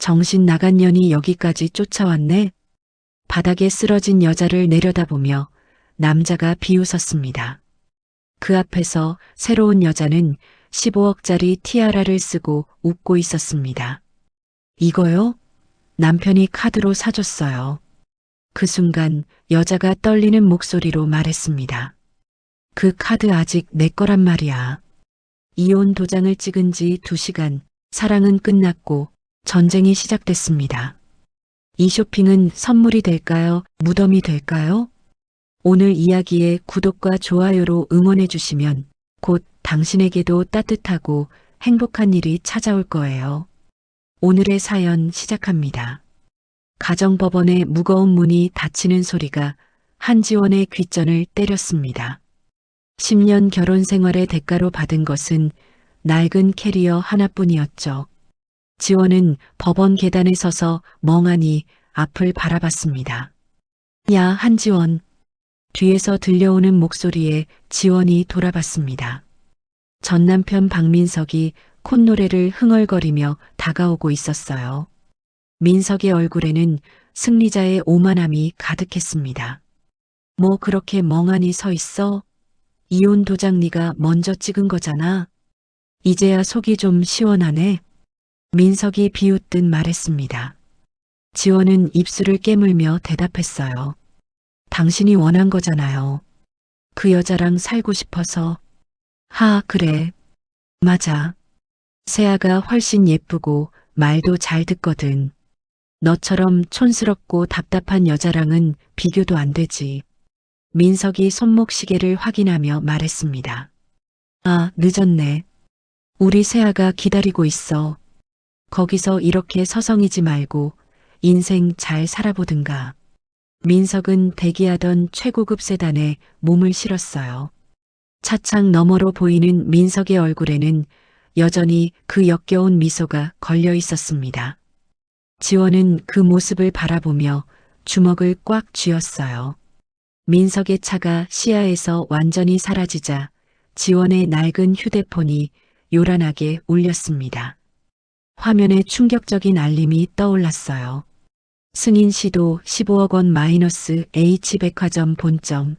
정신 나간 년이 여기까지 쫓아왔네. 바닥에 쓰러진 여자를 내려다보며 남자가 비웃었습니다. 그 앞에서 새로운 여자는 15억짜리 티아라를 쓰고 웃고 있었습니다. 이거요? 남편이 카드로 사줬어요. 그 순간 여자가 떨리는 목소리로 말했습니다. 그 카드 아직 내 거란 말이야. 이혼 도장을 찍은 지 2시간, 사랑은 끝났고 전쟁이 시작됐습니다. 이 쇼핑은 선물이 될까요? 무덤이 될까요? 오늘 이야기에 구독과 좋아요로 응원해 주시면 곧 당신에게도 따뜻하고 행복한 일이 찾아올 거예요. 오늘의 사연 시작합니다. 가정법원의 무거운 문이 닫히는 소리가 한지원의 귓전을 때렸습니다. 10년 결혼 생활의 대가로 받은 것은 낡은 캐리어 하나뿐이었죠. 지원은 법원 계단에 서서 멍하니 앞을 바라봤습니다. 야, 한지원. 뒤에서 들려오는 목소리에 지원이 돌아봤습니다. 전 남편 박민석이 콧노래를 흥얼거리며 다가오고 있었어요. 민석의 얼굴에는 승리자의 오만함이 가득했습니다. 뭐 그렇게 멍하니 서 있어? 이혼 도장 네가 먼저 찍은 거잖아. 이제야 속이 좀 시원하네. 민석이 비웃듯 말했습니다. 지원은 입술을 깨물며 대답했어요. 당신이 원한 거잖아요. 그 여자랑 살고 싶어서. 그래. 맞아. 세아가 훨씬 예쁘고 말도 잘 듣거든. 너처럼 촌스럽고 답답한 여자랑은 비교도 안 되지. 민석이 손목 시계를 확인하며 말했습니다. 늦었네. 우리 세아가 기다리고 있어. 거기서 이렇게 서성이지 말고 인생 잘 살아보든가. 민석은 대기하던 최고급 세단에 몸을 실었어요. 차창 너머로 보이는 민석의 얼굴에는 여전히 그 역겨운 미소가 걸려 있었습니다. 지원은 그 모습을 바라보며 주먹을 꽉 쥐었어요. 민석의 차가 시야에서 완전히 사라지자 지원의 낡은 휴대폰이 요란하게 울렸습니다. 화면에 충격적인 알림이 떠올랐어요. 승인 시도 15억 원 마이너스 H백화점 본점.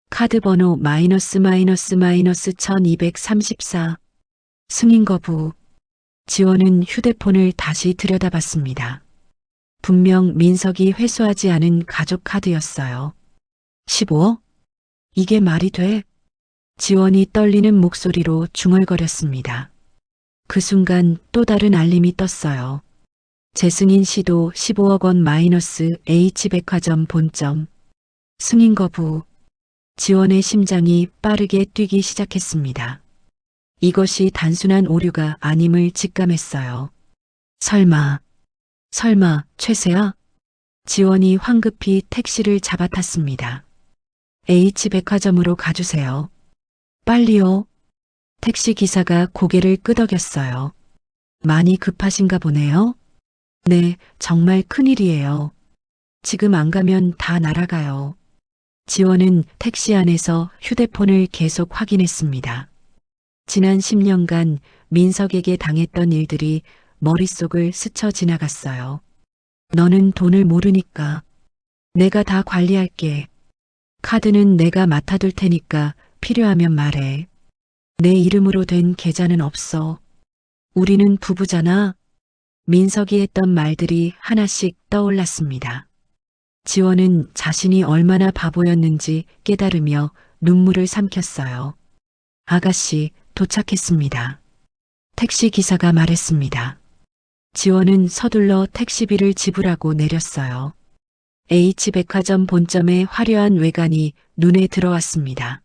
카드 번호 마이너스 1234. 승인 거부. 지원은 휴대폰을 다시 들여다봤습니다. 분명 민석이 회수하지 않은 가족 카드였어요. 15억? 이게 말이 돼? 지원이 떨리는 목소리로 중얼거렸습니다. 그 순간 또 다른 알림이 떴어요. 재승인 시도 15억 원 마이너스 H백화점 본점. 승인 거부. 지원의 심장이 빠르게 뛰기 시작했습니다. 이것이 단순한 오류가 아님을 직감했어요. 설마 최세아? 지원이 황급히 택시를 잡아탔습니다. H백화점으로 가주세요. 빨리요. 택시 기사가 고개를 끄덕였어요. 많이 급하신가 보네요. 네, 정말 큰일이에요. 지금 안 가면 다 날아가요. 지원은 택시 안에서 휴대폰을 계속 확인했습니다. 지난 10년간 민석에게 당했던 일들이 머릿속을 스쳐 지나갔어요. 너는 돈을 모르니까. 내가 다 관리할게. 카드는 내가 맡아둘 테니까 필요하면 말해. 내 이름으로 된 계좌는 없어. 우리는 부부잖아. 민석이 했던 말들이 하나씩 떠올랐습니다. 지원은 자신이 얼마나 바보였는지 깨달으며 눈물을 삼켰어요. 아가씨, 도착했습니다. 택시 기사가 말했습니다. 지원은 서둘러 택시비를 지불하고 내렸어요. H백화점 본점의 화려한 외관이 눈에 들어왔습니다.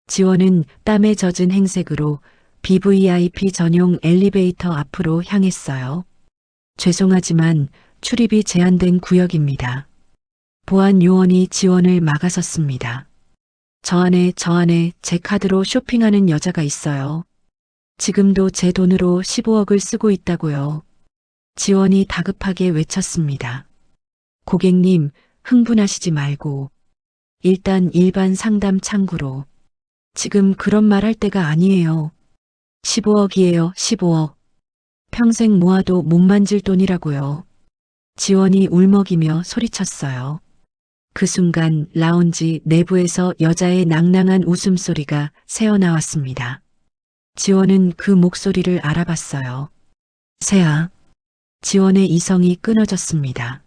지원은 땀에 젖은 행색으로 VVIP 전용 엘리베이터 앞으로 향했어요. 죄송하지만 출입이 제한된 구역입니다. 보안 요원이 지원을 막아섰습니다. 저 안에 제 카드로 쇼핑하는 여자가 있어요. 지금도 제 돈으로 15억을 쓰고 있다고요. 지원이 다급하게 외쳤습니다. 고객님, 흥분하시지 말고 일단 일반 상담 창구로. 지금 그런 말 할 때가 아니에요. 15억이에요, 15억. 평생 모아도 못 만질 돈이라고요. 지원이 울먹이며 소리쳤어요. 그 순간 라운지 내부에서 여자의 낭낭한 웃음소리가 새어나왔습니다. 지원은 그 목소리를 알아봤어요. 새아. 지원의 이성이 끊어졌습니다.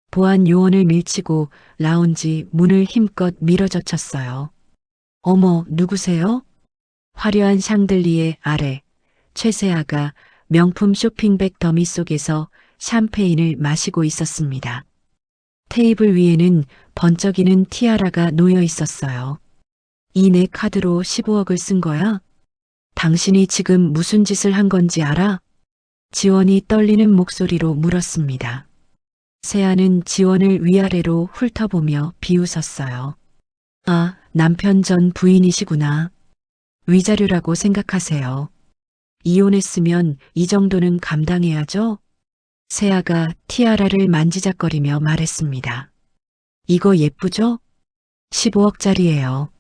보안 요원을 밀치고 라운지 문을 힘껏 밀어젖혔어요. 어머, 누구세요? 화려한 샹들리에 아래 최세아가 명품 쇼핑백 더미 속에서 샴페인을 마시고 있었습니다. 테이블 위에는 번쩍이는 티아라가 놓여 있었어요. 이 내 카드로 15억을 쓴 거야? 당신이 지금 무슨 짓을 한 건지 알아? 지원이 떨리는 목소리로 물었습니다. 세아는 지원을 위아래로 훑어보며 비웃었어요. 아, 남편 전 부인이시구나. 위자료라고 생각하세요. 이혼했으면 이 정도는 감당해야죠? 세아가 티아라를 만지작거리며 말했습니다. 이거 예쁘죠? 15억짜리예요.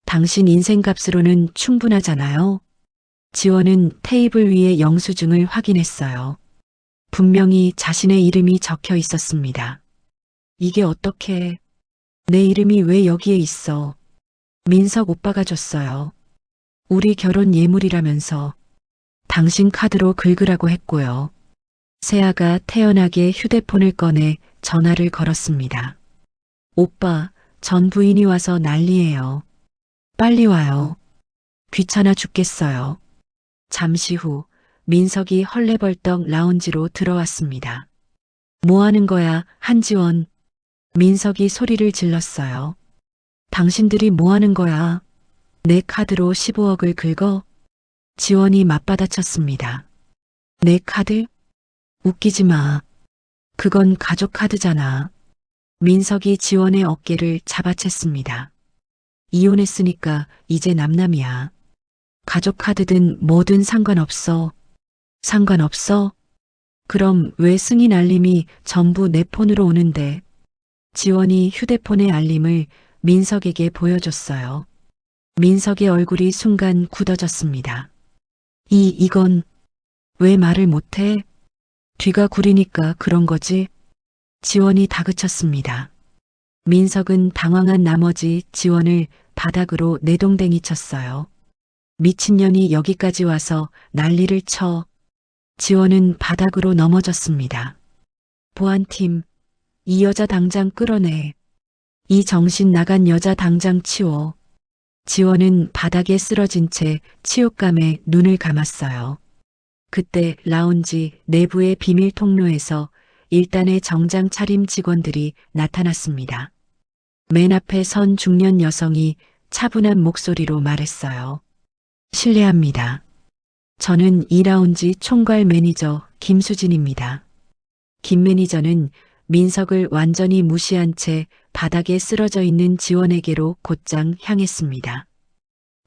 당신 인생값으로는 충분하잖아요. 지원은 테이블 위의 영수증을 확인했어요. 분명히 자신의 이름이 적혀 있었습니다. 이게 어떻게... 내 이름이 왜 여기에 있어? 민석 오빠가 줬어요. 우리 결혼 예물이라면서. 당신 카드로 긁으라고 했고요. 세아가 태연하게 휴대폰을 꺼내 전화를 걸었습니다. 오빠, 전 부인이 와서 난리예요. 빨리 와요. 귀찮아 죽겠어요. 잠시 후 민석이 헐레벌떡 라운지로 들어왔습니다. 뭐 하는 거야, 한지원. 민석이 소리를 질렀어요. 당신들이 뭐 하는 거야? 내 카드로 15억을 긁어? 지원이 맞받아쳤습니다. 내 카드? 웃기지 마. 그건 가족 카드잖아. 민석이 지원의 어깨를 잡아챘습니다. 이혼했으니까 이제 남남이야. 가족 카드든 뭐든 상관없어. 상관없어? 그럼 왜 승인 알림이 전부 내 폰으로 오는데? 지원이 휴대폰의 알림을 민석에게 보여줬어요. 민석의 얼굴이 순간 굳어졌습니다. 이건 왜 말을 못해? 뒤가 구리니까 그런 거지? 지원이 다그쳤습니다. 민석은 당황한 나머지 지원을 바닥으로 내동댕이 쳤어요. 미친년이 여기까지 와서 난리를 쳐. 지원은 바닥으로 넘어졌습니다. 보안팀, 이 여자 당장 끌어내. 이 정신 나간 여자 당장 치워. 지원은 바닥에 쓰러진 채 치욕감에 눈을 감았어요. 그때 라운지 내부의 비밀 통로에서 일단의 정장 차림 직원들이 나타났습니다. 맨 앞에 선 중년 여성이 차분한 목소리로 말했어요. 실례합니다. 저는 이 라운지 총괄 매니저 김수진입니다. 김 매니저는 민석을 완전히 무시한 채 바닥에 쓰러져 있는 지원에게로 곧장 향했습니다.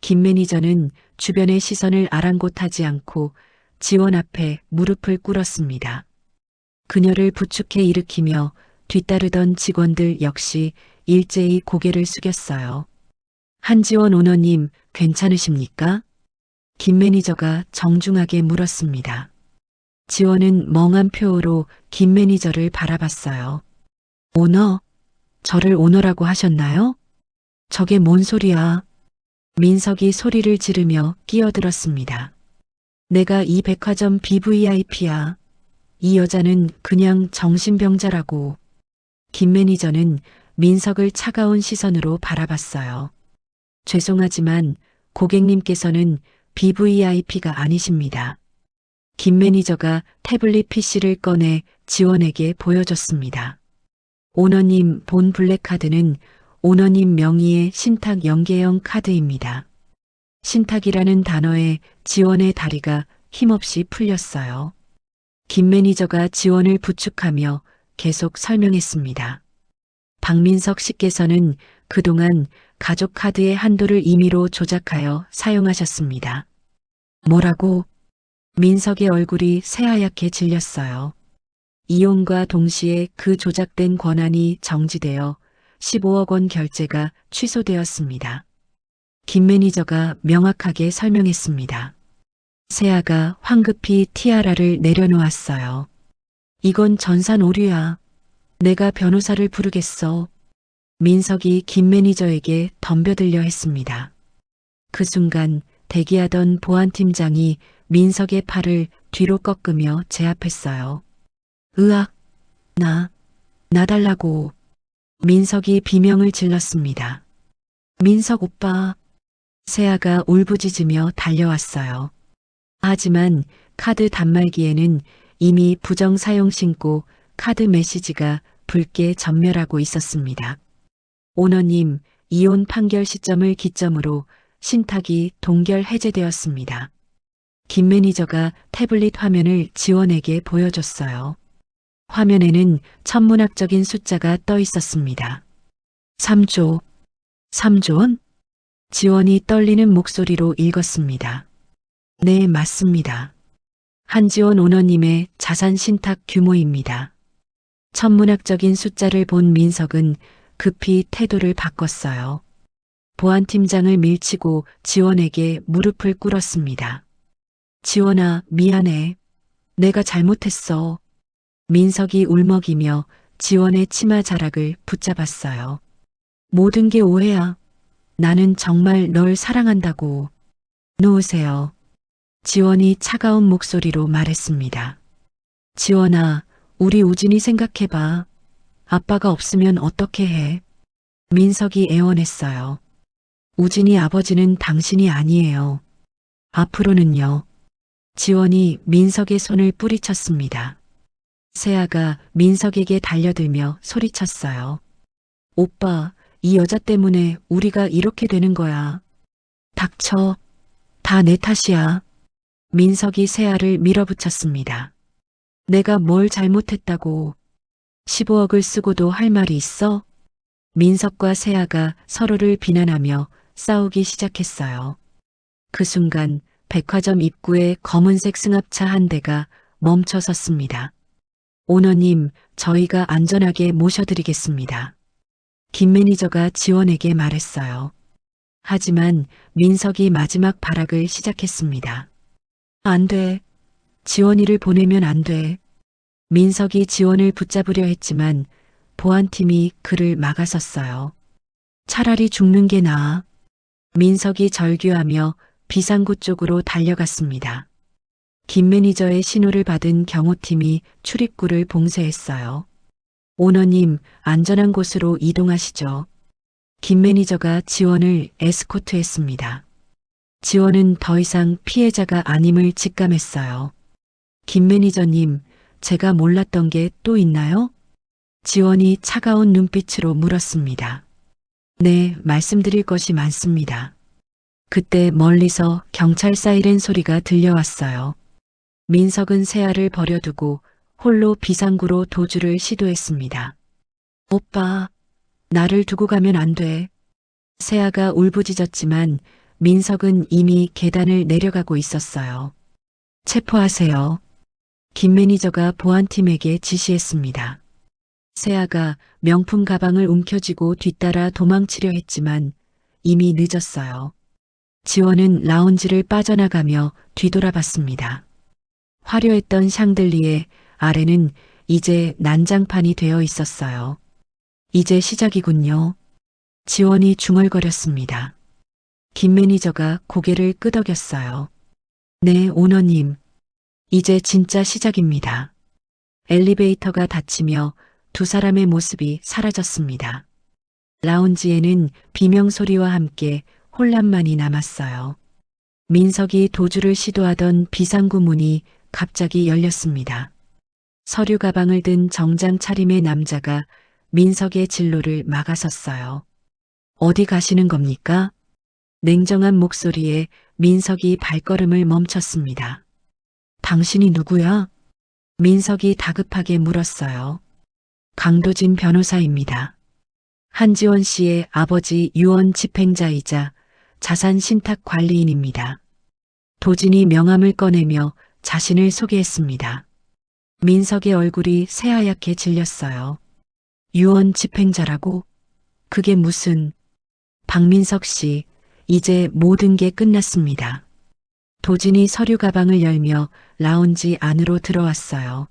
김 매니저는 주변의 시선을 아랑곳하지 않고 지원 앞에 무릎을 꿇었습니다. 그녀를 부축해 일으키며 뒤따르던 직원들 역시 일제히 고개를 숙였어요. 한지원 오너님 괜찮으십니까? 김 매니저가 정중하게 물었습니다. 지원은 멍한 표로 김 매니저를 바라봤어요. 오너? 저를 오너라고 하셨나요? 저게 뭔 소리야? 민석이 소리를 지르며 끼어들었습니다. 내가 이 백화점 BVIP야. 이 여자는 그냥 정신병자라고. 김 매니저는 민석을 차가운 시선으로 바라봤어요. 죄송하지만 고객님께서는 BVIP가 아니십니다. 김 매니저가 태블릿 PC를 꺼내 지원에게 보여줬습니다. 오너님 본 블랙카드는 오너님 명의의 신탁 연계형 카드입니다. 신탁이라는 단어에 지원의 다리가 힘없이 풀렸어요. 김 매니저가 지원을 부축하며 계속 설명했습니다. 박민석 씨께서는 그동안 가족 카드의 한도를 임의로 조작하여 사용하셨습니다. 뭐라고? 민석의 얼굴이 새하얗게 질렸어요. 이혼과 동시에 그 조작된 권한이 정지되어 15억 원 결제가 취소되었습니다. 김 매니저가 명확하게 설명했습니다. 세아가 황급히 티아라를 내려놓았어요. 이건 전산 오류야. 내가 변호사를 부르겠어. 민석이 김 매니저에게 덤벼들려 했습니다. 그 순간 대기하던 보안팀장이 민석의 팔을 뒤로 꺾으며 제압했어요. 으악, 나 달라고. 민석이 비명을 질렀습니다. 민석 오빠. 세아가 울부짖으며 달려왔어요. 하지만 카드 단말기에는 이미 부정 사용 신고 카드 메시지가 붉게 전멸하고 있었습니다. 오너님, 이혼 판결 시점을 기점으로 신탁이 동결 해제되었습니다. 김 매니저가 태블릿 화면을 지원에게 보여줬어요. 화면에는 천문학적인 숫자가 떠 있었습니다. 3조. 3조 원? 지원이 떨리는 목소리로 읽었습니다. 네, 맞습니다. 한지원 오너님의 자산 신탁 규모입니다. 천문학적인 숫자를 본 민석은 급히 태도를 바꿨어요. 보안팀장을 밀치고 지원에게 무릎을 꿇었습니다. 지원아, 미안해. 내가 잘못했어. 민석이 울먹이며 지원의 치마 자락을 붙잡았어요. 모든 게 오해야. 나는 정말 널 사랑한다고. 놓으세요. 지원이 차가운 목소리로 말했습니다. 지원아, 우리 우진이 생각해봐. 아빠가 없으면 어떻게 해? 민석이 애원했어요. 우진이 아버지는 당신이 아니에요. 앞으로는요. 지원이 민석의 손을 뿌리쳤습니다. 세아가 민석에게 달려들며 소리쳤어요. 오빠, 이 여자 때문에 우리가 이렇게 되는 거야. 닥쳐. 다 내 탓이야. 민석이 세아를 밀어붙였습니다. 내가 뭘 잘못했다고. 15억을 쓰고도 할 말이 있어? 민석과 세아가 서로를 비난하며 싸우기 시작했어요. 그 순간 백화점 입구에 검은색 승합차 한 대가 멈춰 섰습니다. 오너님, 저희가 안전하게 모셔드리겠습니다. 김 매니저가 지원에게 말했어요. 하지만 민석이 마지막 발악을 시작했습니다. 안 돼. 지원이를 보내면 안 돼. 민석이 지원을 붙잡으려 했지만 보안팀이 그를 막아섰어요. 차라리 죽는 게 나아. 민석이 절규하며 비상구 쪽으로 달려갔습니다. 김 매니저의 신호를 받은 경호팀이 출입구를 봉쇄했어요. 오너님, 안전한 곳으로 이동하시죠. 김 매니저가 지원을 에스코트했습니다. 지원은 더 이상 피해자가 아님을 직감했어요. 김 매니저님, 제가 몰랐던 게 또 있나요? 지원이 차가운 눈빛으로 물었습니다. 네, 말씀드릴 것이 많습니다. 그때 멀리서 경찰 사이렌 소리가 들려왔어요. 민석은 세아를 버려두고 홀로 비상구로 도주를 시도했습니다. 오빠, 나를 두고 가면 안 돼. 세아가 울부짖었지만 민석은 이미 계단을 내려가고 있었어요. 체포하세요. 김 매니저가 보안팀에게 지시했습니다. 세아가 명품 가방을 움켜쥐고 뒤따라 도망치려 했지만 이미 늦었어요. 지원은 라운지를 빠져나가며 뒤돌아봤습니다. 화려했던 샹들리에 아래는 이제 난장판이 되어 있었어요. 이제 시작이군요. 지원이 중얼거렸습니다. 김 매니저가 고개를 끄덕였어요. 네, 오너님. 이제 진짜 시작입니다. 엘리베이터가 닫히며 두 사람의 모습이 사라졌습니다. 라운지에는 비명소리와 함께 혼란만이 남았어요. 민석이 도주를 시도하던 비상구 문이 갑자기 열렸습니다. 서류 가방을 든 정장 차림의 남자가 민석의 진로를 막아섰어요. 어디 가시는 겁니까? 냉정한 목소리에 민석이 발걸음을 멈췄습니다. 당신이 누구야? 민석이 다급하게 물었어요. 강도진 변호사입니다. 한지원 씨의 아버지 유언 집행자이자 자산 신탁 관리인입니다. 도진이 명함을 꺼내며 자신을 소개했습니다. 민석의 얼굴이 새하얗게 질렸어요. 유언 집행자라고? 그게 무슨... 박민석 씨, 이제 모든 게 끝났습니다. 도진이 서류 가방을 열며 라운지 안으로 들어왔어요.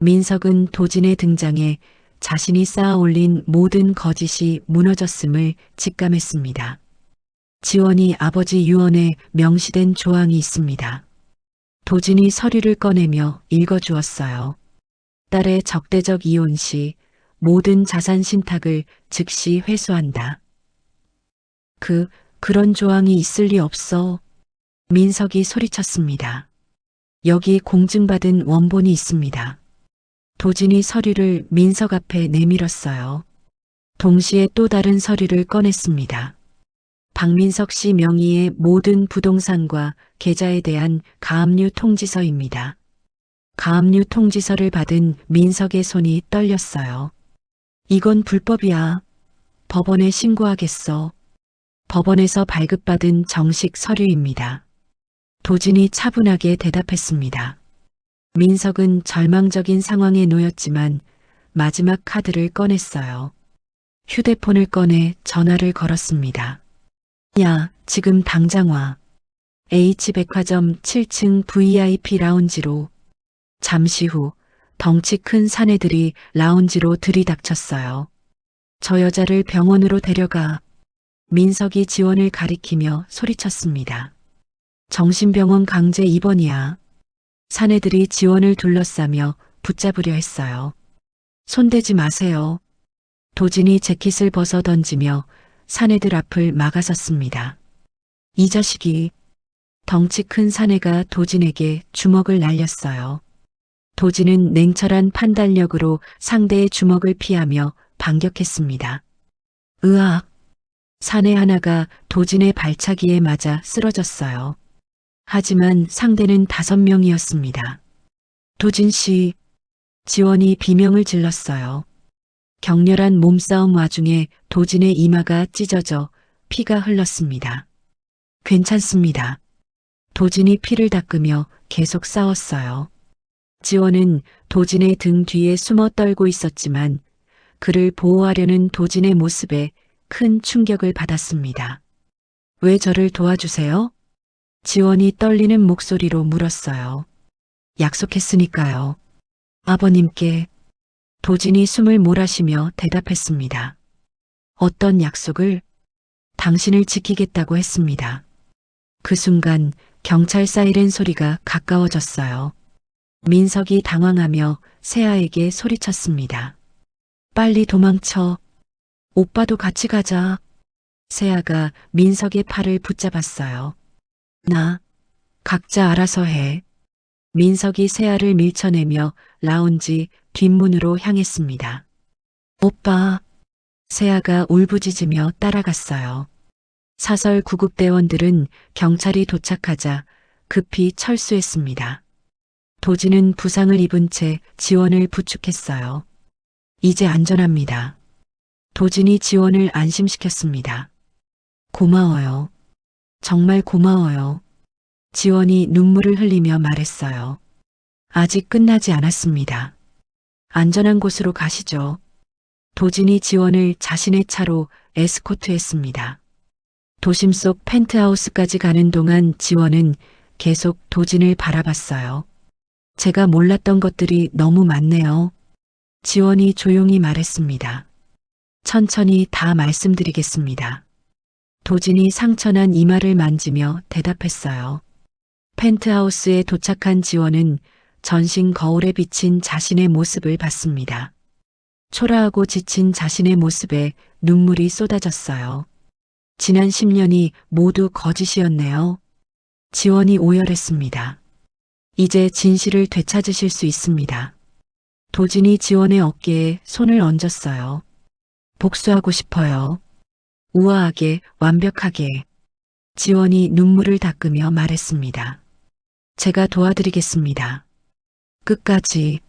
민석은 도진의 등장에 자신이 쌓아 올린 모든 거짓이 무너졌음을 직감했습니다. 지원이 아버지 유언에 명시된 조항이 있습니다. 도진이 서류를 꺼내며 읽어주었어요. 딸의 적대적 이혼 시 모든 자산 신탁을 즉시 회수한다. 그런 조항이 있을 리 없어. 민석이 소리쳤습니다. 여기 공증받은 원본이 있습니다. 도진이 서류를 민석 앞에 내밀었어요. 동시에 또 다른 서류를 꺼냈습니다. 박민석 씨 명의의 모든 부동산과 계좌에 대한 가압류 통지서입니다. 가압류 통지서를 받은 민석의 손이 떨렸어요. 이건 불법이야. 법원에 신고하겠어. 법원에서 발급받은 정식 서류입니다. 도진이 차분하게 대답했습니다. 민석은 절망적인 상황에 놓였지만 마지막 카드를 꺼냈어요. 휴대폰을 꺼내 전화를 걸었습니다. 야, 지금 당장 와. H백화점 7층 VIP 라운지로. 잠시 후 덩치 큰 사내들이 라운지로 들이닥쳤어요. 저 여자를 병원으로 데려가. 민석이 지원을 가리키며 소리쳤습니다. 정신병원 강제 입원이야. 사내들이 지원을 둘러싸며 붙잡으려 했어요. 손대지 마세요. 도진이 재킷을 벗어 던지며 사내들 앞을 막아섰습니다. 이 자식이. 덩치 큰 사내가 도진에게 주먹을 날렸어요. 도진은 냉철한 판단력으로 상대의 주먹을 피하며 반격했습니다. 으악! 사내 하나가 도진의 발차기에 맞아 쓰러졌어요. 하지만 상대는 5명이었습니다. 도진 씨, 지원이 비명을 질렀어요. 격렬한 몸싸움 와중에 도진의 이마가 찢어져 피가 흘렀습니다. 괜찮습니다. 도진이 피를 닦으며 계속 싸웠어요. 지원은 도진의 등 뒤에 숨어 떨고 있었지만 그를 보호하려는 도진의 모습에 큰 충격을 받았습니다. 왜 저를 도와주세요? 지원이 떨리는 목소리로 물었어요. 약속했으니까요. 아버님께. 도진이 숨을 몰아쉬며 대답했습니다. 어떤 약속을? 당신을 지키겠다고 했습니다. 그 순간 경찰 사이렌 소리가 가까워졌어요. 민석이 당황하며 세아에게 소리쳤습니다. 빨리 도망쳐. 오빠도 같이 가자. 세아가 민석의 팔을 붙잡았어요. 각자 알아서 해. 민석이 세아를 밀쳐내며 라운지 뒷문으로 향했습니다. 오빠. 세아가 울부짖으며 따라갔어요. 사설 구급대원들은 경찰이 도착하자 급히 철수했습니다. 도진은 부상을 입은 채 지원을 부축했어요. 이제 안전합니다. 도진이 지원을 안심시켰습니다. 고마워요. 정말 고마워요. 지원이 눈물을 흘리며 말했어요. 아직 끝나지 않았습니다. 안전한 곳으로 가시죠. 도진이 지원을 자신의 차로 에스코트했습니다. 도심 속 펜트하우스까지 가는 동안 지원은 계속 도진을 바라봤어요. 제가 몰랐던 것들이 너무 많네요. 지원이 조용히 말했습니다. 천천히 다 말씀드리겠습니다. 도진이 상처난 이마를 만지며 대답했어요. 펜트하우스에 도착한 지원은 전신 거울에 비친 자신의 모습을 봤습니다. 초라하고 지친 자신의 모습에 눈물이 쏟아졌어요. 지난 10년이 모두 거짓이었네요. 지원이 오열했습니다. 이제 진실을 되찾으실 수 있습니다. 도진이 지원의 어깨에 손을 얹었어요. 복수하고 싶어요. 우아하게, 완벽하게. 지원이 눈물을 닦으며 말했습니다. 제가 도와드리겠습니다. 끝까지.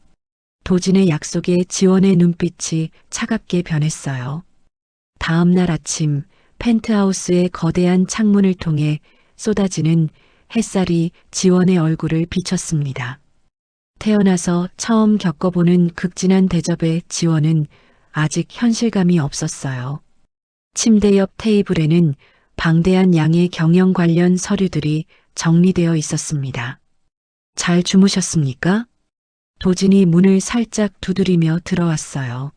도진의 약속에 지원의 눈빛이 차갑게 변했어요. 다음 날 아침 펜트하우스의 거대한 창문을 통해 쏟아지는 햇살이 지원의 얼굴을 비췄습니다. 태어나서 처음 겪어보는 극진한 대접에 지원은 아직 현실감이 없었어요. 침대 옆 테이블에는 방대한 양의 경영 관련 서류들이 정리되어 있었습니다. 잘 주무셨습니까? 도진이 문을 살짝 두드리며 들어왔어요.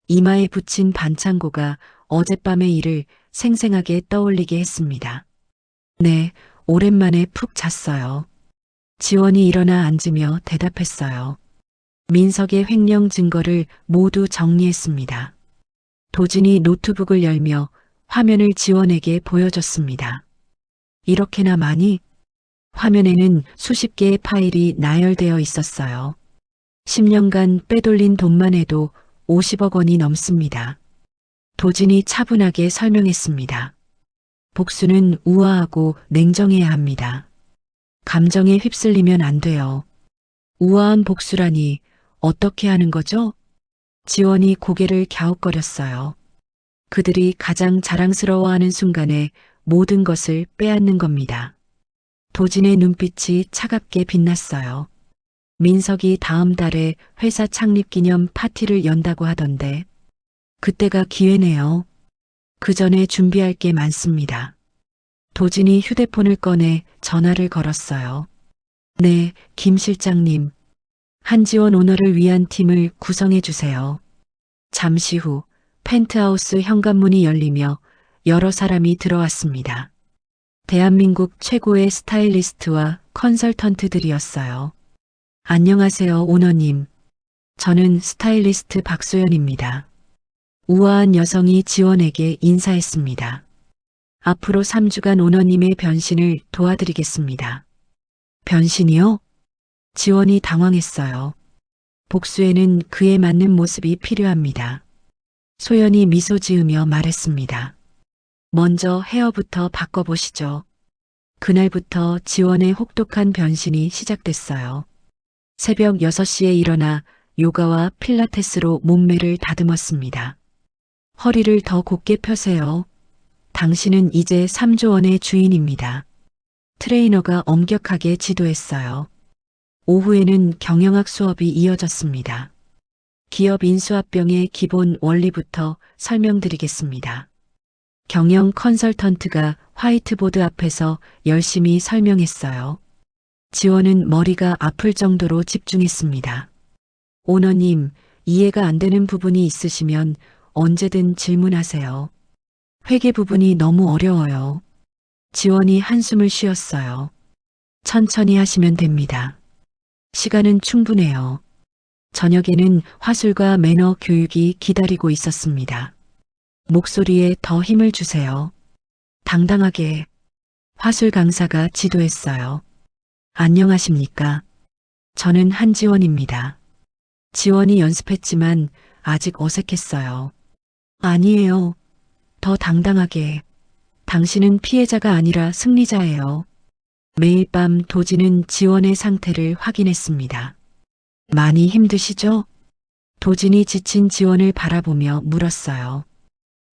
이마에 붙인 반창고가 어젯밤의 일을 생생하게 떠올리게 했습니다. 네, 오랜만에 푹 잤어요. 지원이 일어나 앉으며 대답했어요. 민석의 횡령 증거를 모두 정리했습니다. 도진이 노트북을 열며 화면을 지원에게 보여줬습니다. 이렇게나 많이? 화면에는 수십 개의 파일이 나열되어 있었어요. 10년간 빼돌린 돈만 해도 50억 원이 넘습니다. 도진이 차분하게 설명했습니다. 복수는 우아하고 냉정해야 합니다. 감정에 휩쓸리면 안 돼요. 우아한 복수라니 어떻게 하는 거죠? 지원이 고개를 갸웃거렸어요. 그들이 가장 자랑스러워하는 순간에 모든 것을 빼앗는 겁니다. 도진의 눈빛이 차갑게 빛났어요. 민석이 다음 달에 회사 창립 기념 파티를 연다고 하던데 그때가 기회네요. 그 전에 준비할 게 많습니다. 도진이 휴대폰을 꺼내 전화를 걸었어요. 네, 김 실장님. 한지원 오너를 위한 팀을 구성해 주세요. 잠시 후 펜트하우스 현관문이 열리며 여러 사람이 들어왔습니다. 대한민국 최고의 스타일리스트와 컨설턴트들이었어요. 안녕하세요, 오너님. 저는 스타일리스트 박소연입니다. 우아한 여성이 지원에게 인사했습니다. 앞으로 3주간 오너님의 변신을 도와드리겠습니다. 변신이요? 지원이 당황했어요. 복수에는 그에 맞는 모습이 필요합니다. 소연이 미소 지으며 말했습니다. 먼저 헤어부터 바꿔보시죠. 그날부터 지원의 혹독한 변신이 시작됐어요. 새벽 6시에 일어나 요가와 필라테스로 몸매를 다듬었습니다. 허리를 더 곧게 펴세요. 당신은 이제 3조 원의 주인입니다. 트레이너가 엄격하게 지도했어요. 오후에는 경영학 수업이 이어졌습니다. 기업 인수합병의 기본 원리부터 설명드리겠습니다. 경영 컨설턴트가 화이트보드 앞에서 열심히 설명했어요. 지원은 머리가 아플 정도로 집중했습니다. 오너님, 이해가 안 되는 부분이 있으시면 언제든 질문하세요. 회계 부분이 너무 어려워요. 지원이 한숨을 쉬었어요. 천천히 하시면 됩니다. 시간은 충분해요. 저녁에는 화술과 매너 교육이 기다리고 있었습니다. 목소리에 더 힘을 주세요. 당당하게. 화술 강사가 지도했어요. 안녕하십니까. 저는 한지원입니다. 지원이 연습했지만 아직 어색했어요. 아니에요. 더 당당하게. 당신은 피해자가 아니라 승리자예요. 매일 밤 도진은 지원의 상태를 확인했습니다. 많이 힘드시죠? 도진이 지친 지원을 바라보며 물었어요.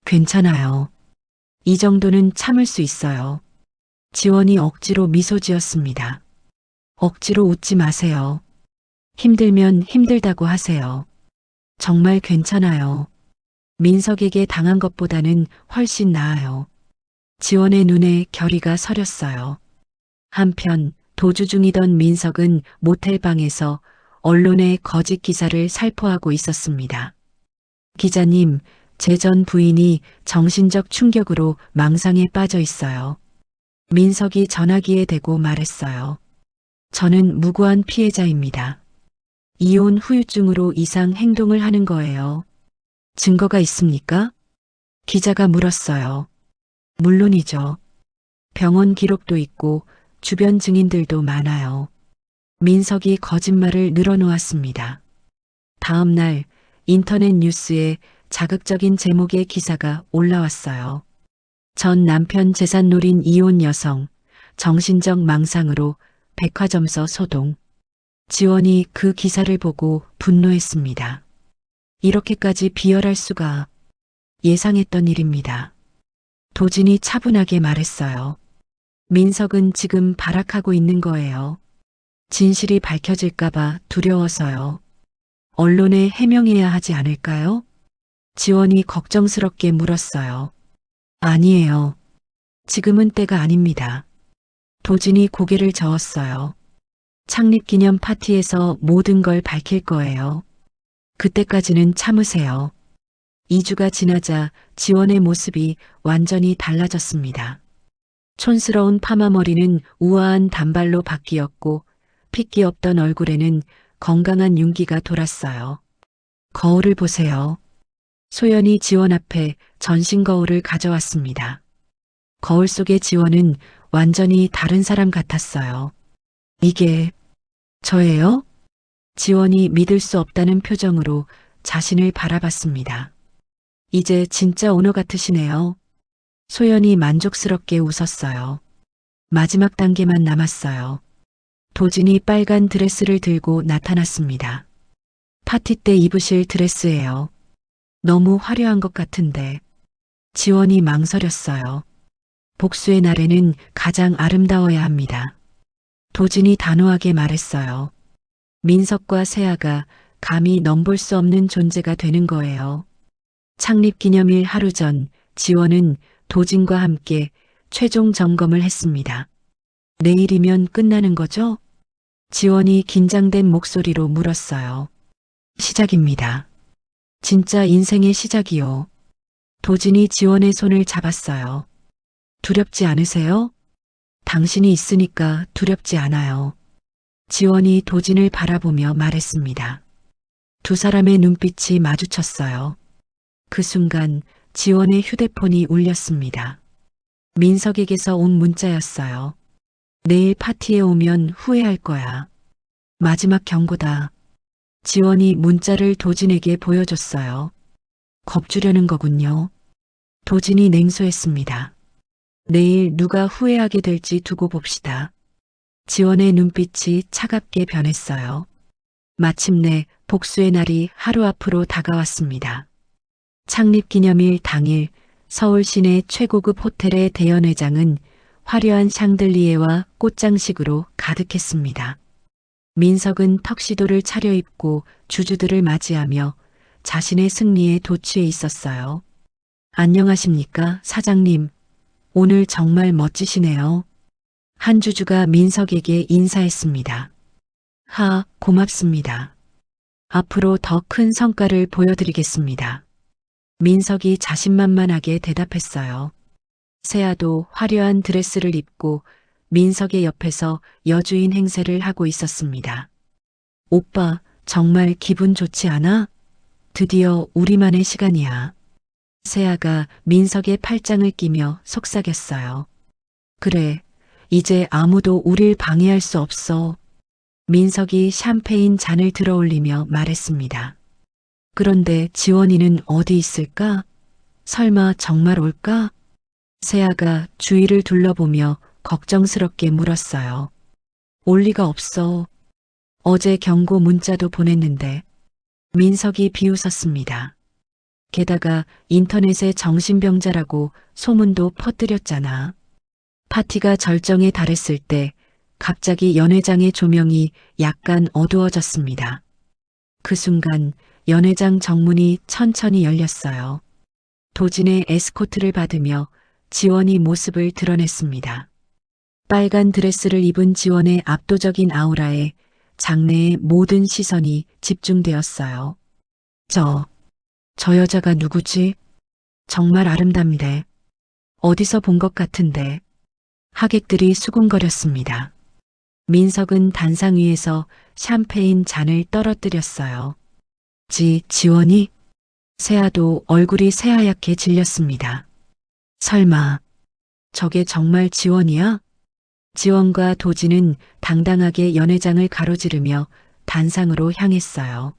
괜찮아요. 이 정도는 참을 수 있어요. 지원이 억지로 미소 지었습니다. 억지로 웃지 마세요. 힘들면 힘들다고 하세요. 정말 괜찮아요. 민석에게 당한 것보다는 훨씬 나아요. 지원의 눈에 결의가 서렸어요. 한편 도주 중이던 민석은 모텔방에서 언론의 거짓 기사를 살포하고 있었습니다. 기자님, 제 전 부인이 정신적 충격으로 망상에 빠져 있어요. 민석이 전화기에 대고 말했어요. 저는 무고한 피해자입니다. 이혼 후유증으로 이상 행동을 하는 거예요. 증거가 있습니까? 기자가 물었어요. 물론이죠. 병원 기록도 있고 주변 증인들도 많아요. 민석이 거짓말을 늘어놓았습니다. 다음 날 인터넷 뉴스에 자극적인 제목의 기사가 올라왔어요. 전 남편 재산 노린 이혼 여성, 정신적 망상으로 백화점서 소동. 지원이 그 기사를 보고 분노했습니다. 이렇게까지 비열할 수가. 예상했던 일입니다. 도진이 차분하게 말했어요. 민석은 지금 발악하고 있는 거예요. 진실이 밝혀질까봐 두려워서요. 언론에 해명해야 하지 않을까요? 지원이 걱정스럽게 물었어요. 아니에요. 지금은 때가 아닙니다. 도진이 고개를 저었어요. 창립기념 파티에서 모든 걸 밝힐 거예요. 그때까지는 참으세요. 2주가 지나자 지원의 모습이 완전히 달라졌습니다. 촌스러운 파마머리는 우아한 단발로 바뀌었고 핏기 없던 얼굴에는 건강한 윤기가 돌았어요. 거울을 보세요. 소연이 지원 앞에 전신 거울을 가져왔습니다. 거울 속의 지원은 완전히 다른 사람 같았어요. 이게 저예요? 지원이 믿을 수 없다는 표정으로 자신을 바라봤습니다. 이제 진짜 오너 같으시네요. 소연이 만족스럽게 웃었어요. 마지막 단계만 남았어요. 도진이 빨간 드레스를 들고 나타났습니다. 파티 때 입으실 드레스예요. 너무 화려한 것 같은데. 지원이 망설였어요. 복수의 날에는 가장 아름다워야 합니다. 도진이 단호하게 말했어요. 민석과 세아가 감히 넘볼 수 없는 존재가 되는 거예요. 창립기념일 하루 전 지원은 도진과 함께 최종 점검을 했습니다. 내일이면 끝나는 거죠? 지원이 긴장된 목소리로 물었어요. 시작입니다. 진짜 인생의 시작이요. 도진이 지원의 손을 잡았어요. 두렵지 않으세요? 당신이 있으니까 두렵지 않아요. 지원이 도진을 바라보며 말했습니다. 두 사람의 눈빛이 마주쳤어요. 그 순간 지원의 휴대폰이 울렸습니다. 민석에게서 온 문자였어요. 내일 파티에 오면 후회할 거야. 마지막 경고다. 지원이 문자를 도진에게 보여줬어요. 겁주려는 거군요. 도진이 냉소했습니다. 내일 누가 후회하게 될지 두고 봅시다. 지원의 눈빛이 차갑게 변했어요. 마침내 복수의 날이 하루 앞으로 다가왔습니다. 창립기념일 당일 서울 시내 최고급 호텔의 대연회장은 화려한 샹들리에와 꽃장식으로 가득했습니다. 민석은 턱시도를 차려입고 주주들을 맞이하며 자신의 승리에 도취해 있었어요. 안녕하십니까, 사장님. 오늘 정말 멋지시네요. 한 주주가 민석에게 인사했습니다. 고맙습니다. 앞으로 더 큰 성과를 보여드리겠습니다. 민석이 자신만만하게 대답했어요. 세아도 화려한 드레스를 입고 민석의 옆에서 여주인 행세를 하고 있었습니다. 오빠, 정말 기분 좋지 않아? 드디어 우리만의 시간이야. 세아가 민석의 팔짱을 끼며 속삭였어요. 그래, 이제 아무도 우릴 방해할 수 없어. 민석이 샴페인 잔을 들어올리며 말했습니다. 그런데 지원이는 어디 있을까? 설마 정말 올까? 세아가 주위를 둘러보며 걱정스럽게 물었어요. 올 리가 없어. 어제 경고 문자도 보냈는데. 민석이 비웃었습니다. 게다가 인터넷에 정신병자라고 소문도 퍼뜨렸잖아. 파티가 절정에 달했을 때 갑자기 연회장의 조명이 약간 어두워졌습니다. 그 순간 연회장 정문이 천천히 열렸어요. 도진의 에스코트를 받으며 지원이 모습을 드러냈습니다. 빨간 드레스를 입은 지원의 압도적인 아우라에 장내의 모든 시선이 집중되었어요. 저 여자가 누구지? 정말 아름답네. 어디서 본 것 같은데. 하객들이 수군거렸습니다. 민석은 단상 위에서 샴페인 잔을 떨어뜨렸어요. 지원이? 세아도 얼굴이 새하얗게 질렸습니다. 설마, 저게 정말 지원이야? 지원과 도진은 당당하게 연회장을 가로지르며 단상으로 향했어요.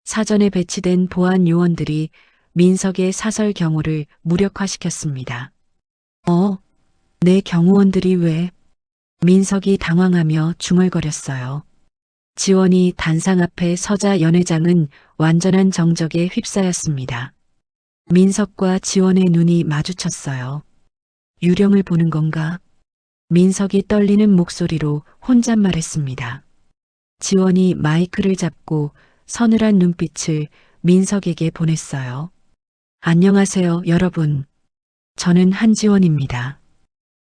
사전에 배치된 보안 요원들이 민석의 사설 경호를 무력화시켰습니다. 내 경호원들이 왜? 민석이 당황하며 중얼거렸어요. 지원이 단상 앞에 서자 연회장은 완전한 정적에 휩싸였습니다. 민석과 지원의 눈이 마주쳤어요. 유령을 보는 건가? 민석이 떨리는 목소리로 혼잣말했습니다. 지원이 마이크를 잡고 서늘한 눈빛을 민석에게 보냈어요. 안녕하세요, 여러분. 저는 한지원입니다.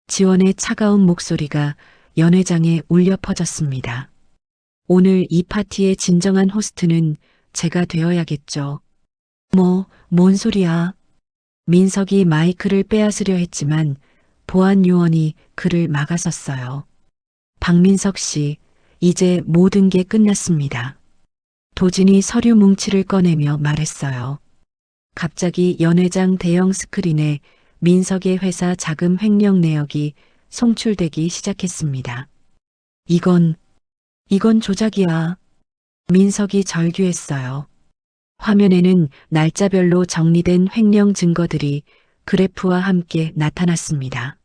지원의 차가운 목소리가 연회장에 울려 퍼졌습니다. 오늘 이 파티의 진정한 호스트는 제가 되어야겠죠. 뭔 소리야. 민석이 마이크를 빼앗으려 했지만 보안 요원이 그를 막아섰어요. 박민석 씨, 이제 모든 게 끝났습니다. 도진이 서류 뭉치를 꺼내며 말했어요. 갑자기 연회장 대형 스크린에 민석의 회사 자금 횡령 내역이 송출되기 시작했습니다. 이건 조작이야. 민석이 절규했어요. 화면에는 날짜별로 정리된 횡령 증거들이 그래프와 함께 나타났습니다.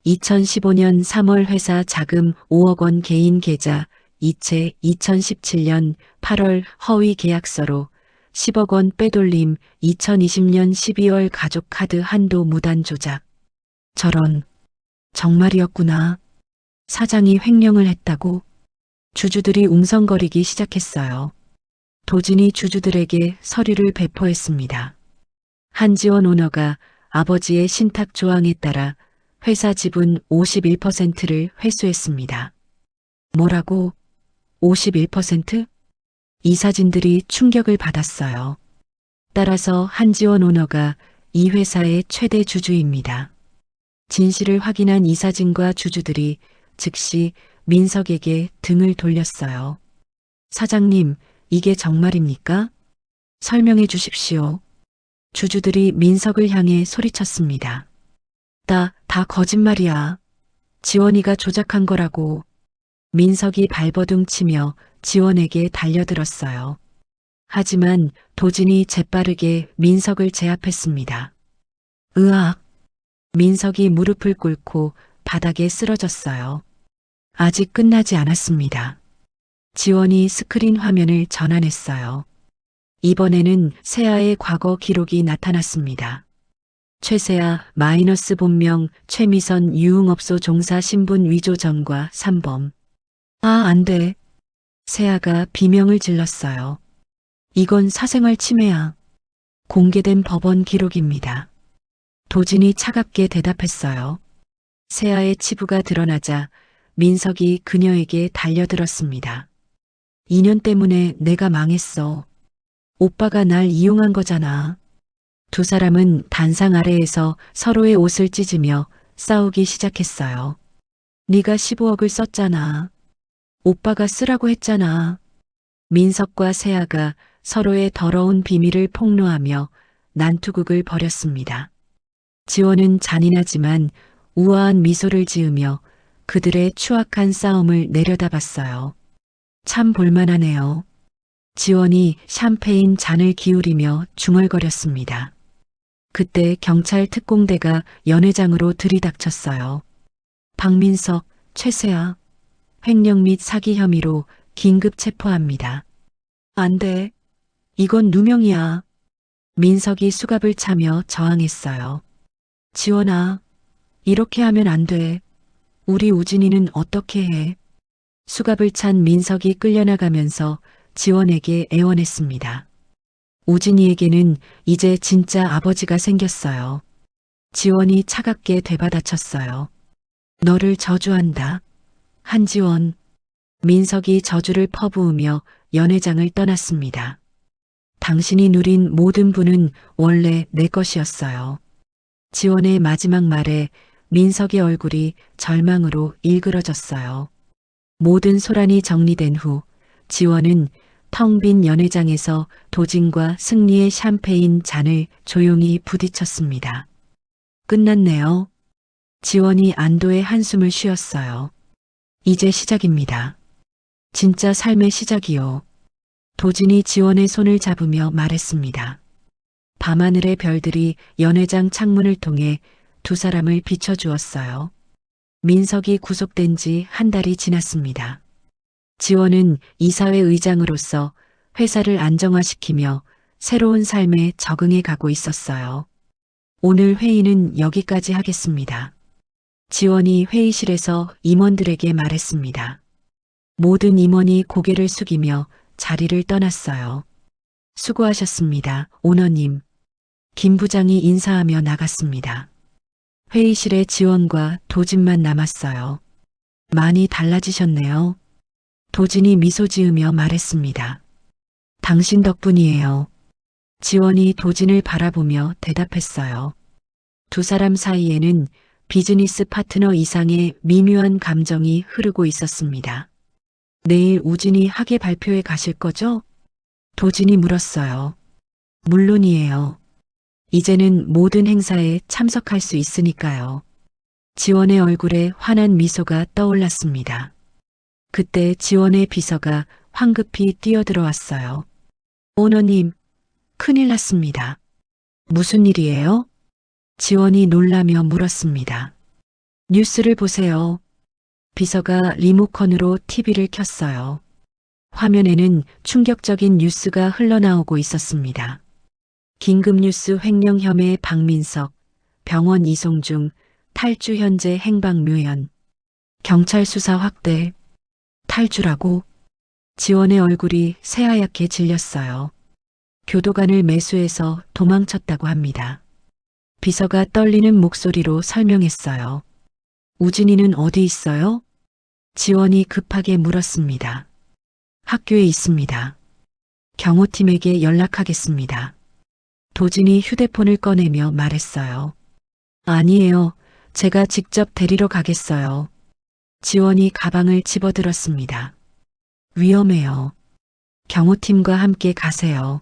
2015년 3월 회사 자금 5억 원 개인 계좌 이체 2017년 8월 허위 계약서로 10억 원 빼돌림 2020년 12월 가족 카드 한도 무단 조작. 저런, 정말이었구나. 사장이 횡령을 했다고? 주주들이 웅성거리기 시작했어요. 도진이 주주들에게 서류를 배포했습니다. 한지원 오너가 아버지의 신탁 조항에 따라 회사 지분 51%를 회수했습니다. 뭐라고? 51%? 이 사진들이 충격을 받았어요. 따라서 한지원 오너가 이 회사의 최대 주주입니다. 진실을 확인한 이 사진과 주주들이 즉시 민석에게 등을 돌렸어요. 사장님, 이게 정말입니까? 설명해 주십시오. 주주들이 민석을 향해 소리쳤습니다. 다 거짓말이야. 지원이가 조작한 거라고. 민석이 발버둥 치며 지원에게 달려들었어요. 하지만 도진이 재빠르게 민석을 제압했습니다. 으악! 민석이 무릎을 꿇고 바닥에 쓰러졌어요. 아직 끝나지 않았습니다. 지원이 스크린 화면을 전환했어요. 이번에는 세아의 과거 기록이 나타났습니다. 최세아 마이너스 본명 최미선 유흥업소 종사 신분 위조 전과 3범. 안 돼. 세아가 비명을 질렀어요. 이건 사생활 침해야. 공개된 법원 기록입니다. 도진이 차갑게 대답했어요. 세아의 치부가 드러나자 민석이 그녀에게 달려들었습니다. 2년 때문에 내가 망했어. 오빠가 날 이용한 거잖아. 두 사람은 단상 아래에서 서로의 옷을 찢으며 싸우기 시작했어요. 네가 15억을 썼잖아. 오빠가 쓰라고 했잖아. 민석과 세아가 서로의 더러운 비밀을 폭로하며 난투극을 벌였습니다. 지원은 잔인하지만 우아한 미소를 지으며 그들의 추악한 싸움을 내려다봤어요. 참 볼만하네요. 지원이 샴페인 잔을 기울이며 중얼거렸습니다. 그때 경찰 특공대가 연회장으로 들이닥쳤어요. 박민석, 최세아, 횡령 및 사기 혐의로 긴급 체포합니다. 안 돼. 이건 누명이야. 민석이 수갑을 차며 저항했어요. 지원아, 이렇게 하면 안 돼. 우리 우진이는 어떻게 해? 수갑을 찬 민석이 끌려나가면서 지원에게 애원했습니다. 우진이에게는 이제 진짜 아버지가 생겼어요. 지원이 차갑게 되받아쳤어요. 너를 저주한다. 한지원. 민석이 저주를 퍼부으며 연회장을 떠났습니다. 당신이 누린 모든 부는 원래 내 것이었어요. 지원의 마지막 말에 민석의 얼굴이 절망으로 일그러졌어요. 모든 소란이 정리된 후 지원은 텅 빈 연회장에서 도진과 승리의 샴페인 잔을 조용히 부딪혔습니다. 끝났네요. 지원이 안도의 한숨을 쉬었어요. 이제 시작입니다. 진짜 삶의 시작이요. 도진이 지원의 손을 잡으며 말했습니다. 밤하늘의 별들이 연회장 창문을 통해 두 사람을 비춰주었어요. 민석이 구속된 지 한 달이 지났습니다. 지원은 이사회 의장으로서 회사를 안정화시키며 새로운 삶에 적응해 가고 있었어요. 오늘 회의는 여기까지 하겠습니다. 지원이 회의실에서 임원들에게 말했습니다. 모든 임원이 고개를 숙이며 자리를 떠났어요. 수고하셨습니다, 오너님. 김 부장이 인사하며 나갔습니다. 회의실에 지원과 도진만 남았어요. 많이 달라지셨네요. 도진이 미소 지으며 말했습니다. 당신 덕분이에요. 지원이 도진을 바라보며 대답했어요. 두 사람 사이에는 비즈니스 파트너 이상의 미묘한 감정이 흐르고 있었습니다. 내일 우진이 학예 발표회 가실 거죠? 도진이 물었어요. 물론이에요. 이제는 모든 행사에 참석할 수 있으니까요. 지원의 얼굴에 환한 미소가 떠올랐습니다. 그때 지원의 비서가 황급히 뛰어들어왔어요. 오너님, 큰일 났습니다. 무슨 일이에요? 지원이 놀라며 물었습니다. 뉴스를 보세요. 비서가 리모컨으로 TV를 켰어요. 화면에는 충격적인 뉴스가 흘러나오고 있었습니다. 긴급뉴스 횡령 혐의 박민석, 병원 이송 중, 탈주 현재 행방묘연, 경찰 수사 확대, 탈주라고? 지원의 얼굴이 새하얗게 질렸어요. 교도관을 매수해서 도망쳤다고 합니다. 비서가 떨리는 목소리로 설명했어요. 우진이는 어디 있어요? 지원이 급하게 물었습니다. 학교에 있습니다. 경호팀에게 연락하겠습니다. 도진이 휴대폰을 꺼내며 말했어요. 아니에요. 제가 직접 데리러 가겠어요. 지원이 가방을 집어들었습니다. 위험해요. 경호팀과 함께 가세요.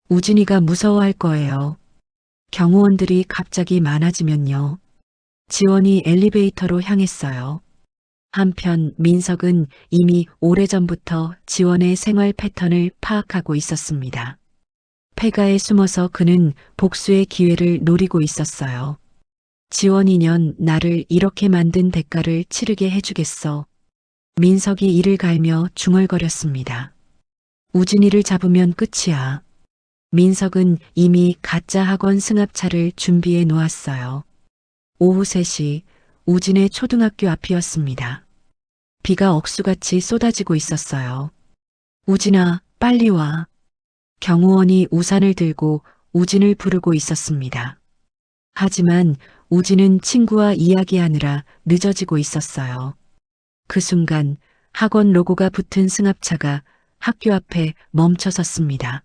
우진이가 무서워할 거예요. 경호원들이 갑자기 많아지면요. 지원이 엘리베이터로 향했어요. 한편 민석은 이미 오래전부터 지원의 생활 패턴을 파악하고 있었습니다. 폐가에 숨어서 그는 복수의 기회를 노리고 있었어요. 지원이년 나를 이렇게 만든 대가를 치르게 해주겠어. 민석이 이를 갈며 중얼거렸습니다. 우진이를 잡으면 끝이야. 민석은 이미 가짜 학원 승합차를 준비해 놓았어요. 오후 3시 우진의 초등학교 앞이었습니다. 비가 억수같이 쏟아지고 있었어요. 우진아, 빨리 와. 경호원이 우산을 들고 우진을 부르고 있었습니다. 하지만 우진은 친구와 이야기하느라 늦어지고 있었어요. 그 순간 학원 로고가 붙은 승합차가 학교 앞에 멈춰 섰습니다.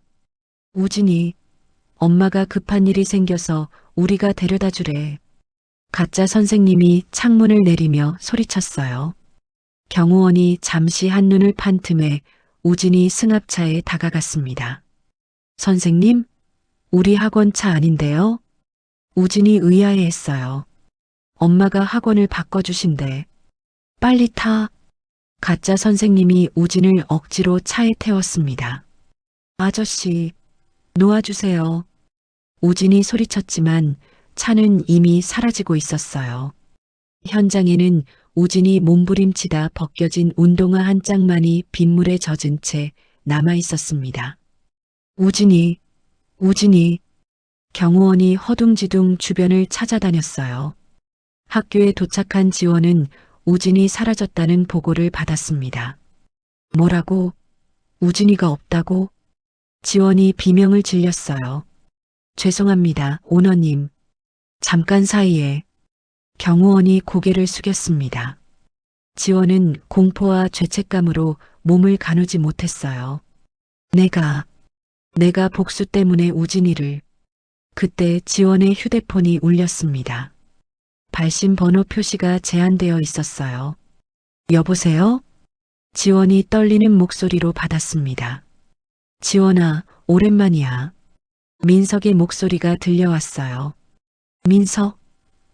우진이, 엄마가 급한 일이 생겨서 우리가 데려다 주래. 가짜 선생님이 창문을 내리며 소리쳤어요. 경호원이 잠시 한눈을 판 틈에 우진이 승합차에 다가갔습니다. 선생님, 우리 학원 차 아닌데요? 우진이 의아해했어요. 엄마가 학원을 바꿔주신대. 빨리 타. 가짜 선생님이 우진을 억지로 차에 태웠습니다. 아저씨, 놓아주세요. 우진이 소리쳤지만 차는 이미 사라지고 있었어요. 현장에는 우진이 몸부림치다 벗겨진 운동화 한 짝만이 빗물에 젖은 채 남아 있었습니다. 우진이, 경호원이 허둥지둥 주변을 찾아다녔어요. 학교에 도착한 지원은 우진이 사라졌다는 보고를 받았습니다. 뭐라고? 우진이가 없다고? 지원이 비명을 질렸어요. 죄송합니다, 오너님. 잠깐 사이에. 경호원이 고개를 숙였습니다. 지원은 공포와 죄책감으로 몸을 가누지 못했어요. 내가 복수 때문에 우진이를. 그때 지원의 휴대폰이 울렸습니다. 발신 번호 표시가 제한되어 있었어요. 여보세요? 지원이 떨리는 목소리로 받았습니다. 지원아, 오랜만이야. 민석의 목소리가 들려왔어요. 민석,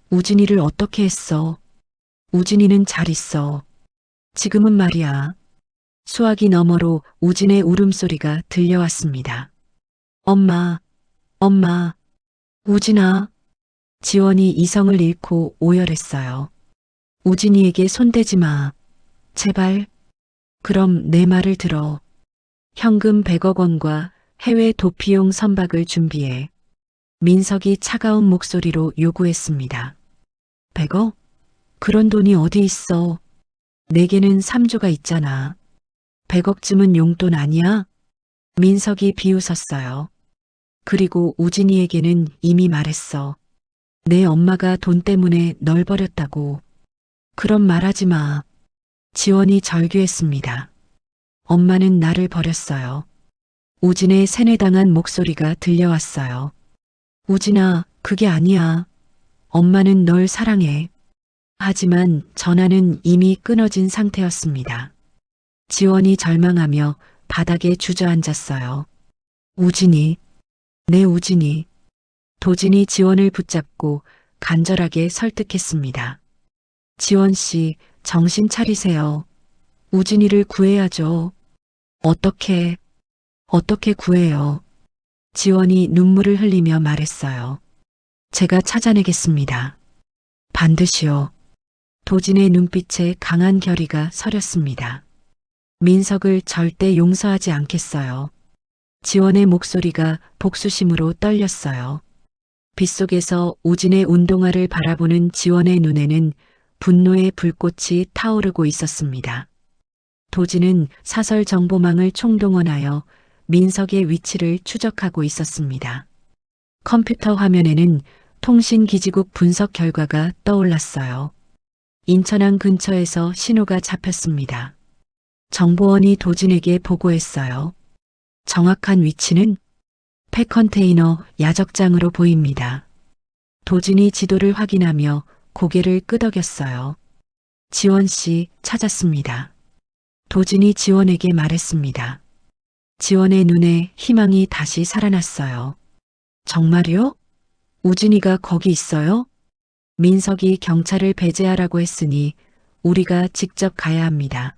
우진이를 어떻게 했어? 우진이는 잘 있어. 지금은 말이야. 수화기 너머로 우진의 울음소리가 들려왔습니다. 엄마, 우진아. 지원이 이성을 잃고 오열했어요. 우진이에게 손대지 마. 제발. 그럼 내 말을 들어. 현금 100억 원과 해외 도피용 선박을 준비해. 민석이 차가운 목소리로 요구했습니다. 100억? 그런 돈이 어디 있어? 내게는 3조가 있잖아. 100억쯤은 용돈 아니야? 민석이 비웃었어요. 그리고 우진이에게는 이미 말했어. 내 엄마가 돈 때문에 널 버렸다고. 그런 말하지 마. 지원이 절규했습니다. 엄마는 나를 버렸어요. 우진의 세뇌당한 목소리가 들려왔어요. 우진아, 그게 아니야. 엄마는 널 사랑해. 하지만 전화는 이미 끊어진 상태였습니다. 지원이 절망하며 바닥에 주저앉았어요. 우진이, 내 우진이. 도진이 지원을 붙잡고 간절하게 설득했습니다. 지원 씨, 정신 차리세요. 우진이를 구해야죠. 어떻게 구해요? 지원이 눈물을 흘리며 말했어요. 제가 찾아내겠습니다. 반드시요. 도진의 눈빛에 강한 결의가 서렸습니다. 민석을 절대 용서하지 않겠어요. 지원의 목소리가 복수심으로 떨렸어요. 빗속에서 우진의 운동화를 바라보는 지원의 눈에는 분노의 불꽃이 타오르고 있었습니다. 도진은 사설 정보망을 총동원하여 민석의 위치를 추적하고 있었습니다. 컴퓨터 화면에는 통신기지국 분석 결과가 떠올랐어요. 인천항 근처에서 신호가 잡혔습니다. 정보원이 도진에게 보고했어요. 정확한 위치는 폐컨테이너 야적장으로 보입니다. 도진이 지도를 확인하며 고개를 끄덕였어요. 지원 씨 찾았습니다. 도진이 지원에게 말했습니다. 지원의 눈에 희망이 다시 살아났어요. 정말요? 우진이가 거기 있어요? 민석이 경찰을 배제하라고 했으니 우리가 직접 가야 합니다.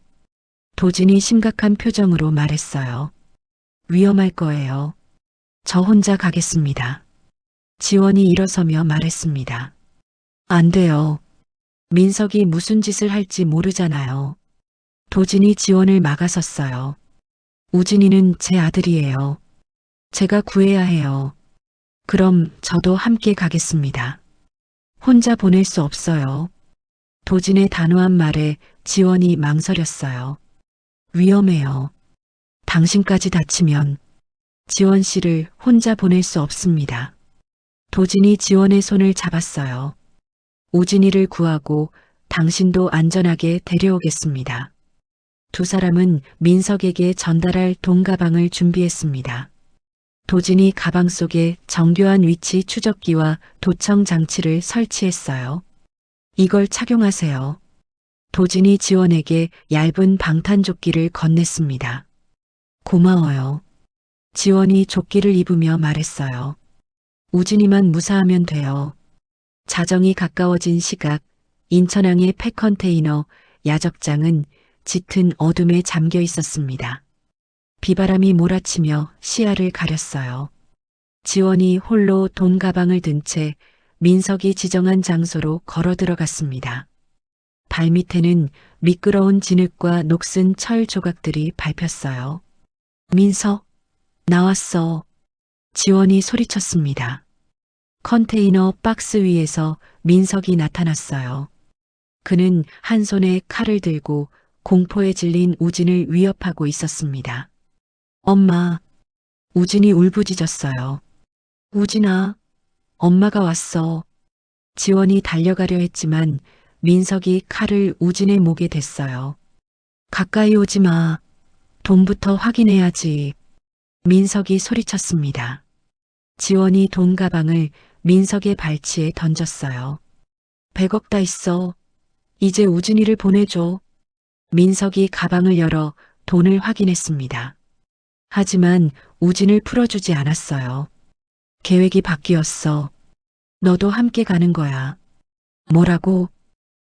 도진이 심각한 표정으로 말했어요. 위험할 거예요. 저 혼자 가겠습니다. 지원이 일어서며 말했습니다. 안 돼요. 민석이 무슨 짓을 할지 모르잖아요. 도진이 지원을 막아섰어요. 우진이는 제 아들이에요. 제가 구해야 해요. 그럼 저도 함께 가겠습니다. 혼자 보낼 수 없어요. 도진의 단호한 말에 지원이 망설였어요. 위험해요. 당신까지 다치면 지원 씨를 혼자 보낼 수 없습니다. 도진이 지원의 손을 잡았어요. 우진이를 구하고 당신도 안전하게 데려오겠습니다. 두 사람은 민석에게 전달할 돈 가방을 준비했습니다. 도진이 가방 속에 정교한 위치 추적기와 도청 장치를 설치했어요. 이걸 착용하세요. 도진이 지원에게 얇은 방탄조끼를 건넸습니다. 고마워요. 지원이 조끼를 입으며 말했어요. 우진이만 무사하면 돼요. 자정이 가까워진 시각, 인천항의 폐컨테이너 야적장은 짙은 어둠에 잠겨 있었습니다. 비바람이 몰아치며 시야를 가렸어요. 지원이 홀로 돈 가방을 든 채 민석이 지정한 장소로 걸어 들어갔습니다. 발밑에는 미끄러운 진흙과 녹슨 철 조각들이 밟혔어요. 민석, 나왔어. 지원이 소리쳤습니다. 컨테이너 박스 위에서 민석이 나타났어요. 그는 한 손에 칼을 들고 공포에 질린 우진을 위협하고 있었습니다. 엄마, 우진이 울부짖었어요. 우진아, 엄마가 왔어. 지원이 달려가려 했지만 민석이 칼을 우진의 목에 댔어요. 가까이 오지 마. 돈부터 확인해야지. 민석이 소리쳤습니다. 지원이 돈 가방을 민석의 발치에 던졌어요. 100억 다 있어. 이제 우진이를 보내줘. 민석이 가방을 열어 돈을 확인했습니다. 하지만 우진을 풀어주지 않았어요. 계획이 바뀌었어. 너도 함께 가는 거야. 뭐라고?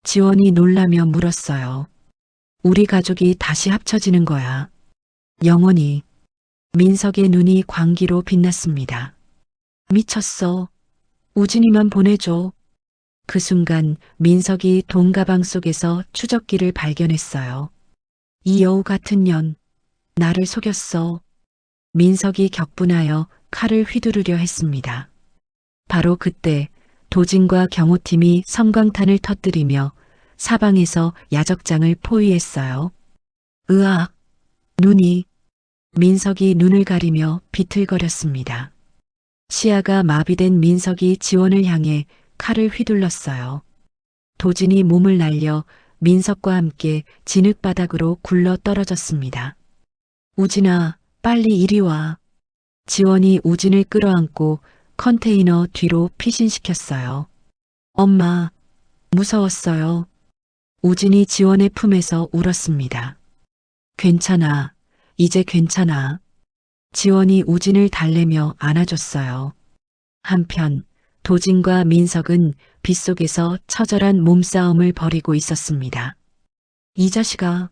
지원이 놀라며 물었어요. 우리 가족이 다시 합쳐지는 거야. 영원히. 민석의 눈이 광기로 빛났습니다. 미쳤어. 우진이만 보내줘. 그 순간 민석이 돈 가방 속에서 추적기를 발견했어요. 이 여우 같은 년, 나를 속였어. 민석이 격분하여 칼을 휘두르려 했습니다. 바로 그때 도진과 경호팀이 섬광탄을 터뜨리며 사방에서 야적장을 포위했어요. 으악! 눈이. 민석이 눈을 가리며 비틀거렸습니다. 시야가 마비된 민석이 지원을 향해 칼을 휘둘렀어요. 도진이 몸을 날려 민석과 함께 진흙바닥으로 굴러 떨어졌습니다. 우진아, 빨리 이리 와. 지원이 우진을 끌어안고 컨테이너 뒤로 피신시켰어요. 엄마, 무서웠어요. 우진이 지원의 품에서 울었습니다. 괜찮아. 이제 괜찮아. 지원이 우진을 달래며 안아줬어요. 한편 도진과 민석은 빗속에서 처절한 몸싸움을 벌이고 있었습니다. 이 자식아,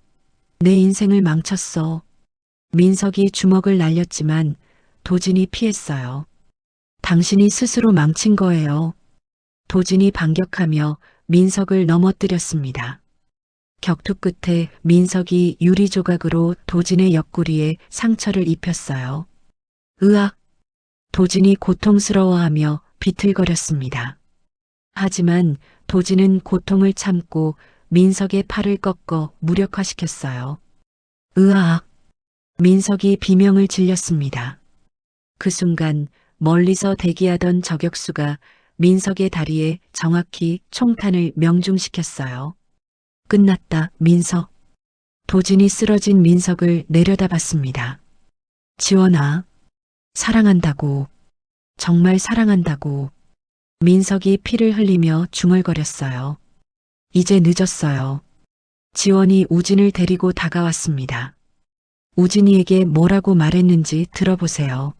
내 인생을 망쳤어. 민석이 주먹을 날렸지만 도진이 피했어요. 당신이 스스로 망친 거예요. 도진이 반격하며 민석을 넘어뜨렸습니다. 격투 끝에 민석이 유리 조각으로 도진의 옆구리에 상처를 입혔어요. 으악! 도진이 고통스러워하며 비틀거렸습니다. 하지만 도진은 고통을 참고 민석의 팔을 꺾어 무력화시켰어요. 으악! 민석이 비명을 질렸습니다. 그 순간 멀리서 대기하던 저격수가 민석의 다리에 정확히 총탄을 명중시켰어요. 끝났다, 민석. 도진이 쓰러진 민석을 내려다봤습니다. 지원아, 사랑한다고. 정말 사랑한다고. 민석이 피를 흘리며 중얼거렸어요. 이제 늦었어요. 지원이 우진을 데리고 다가왔습니다. 우진이에게 뭐라고 말했는지 들어보세요.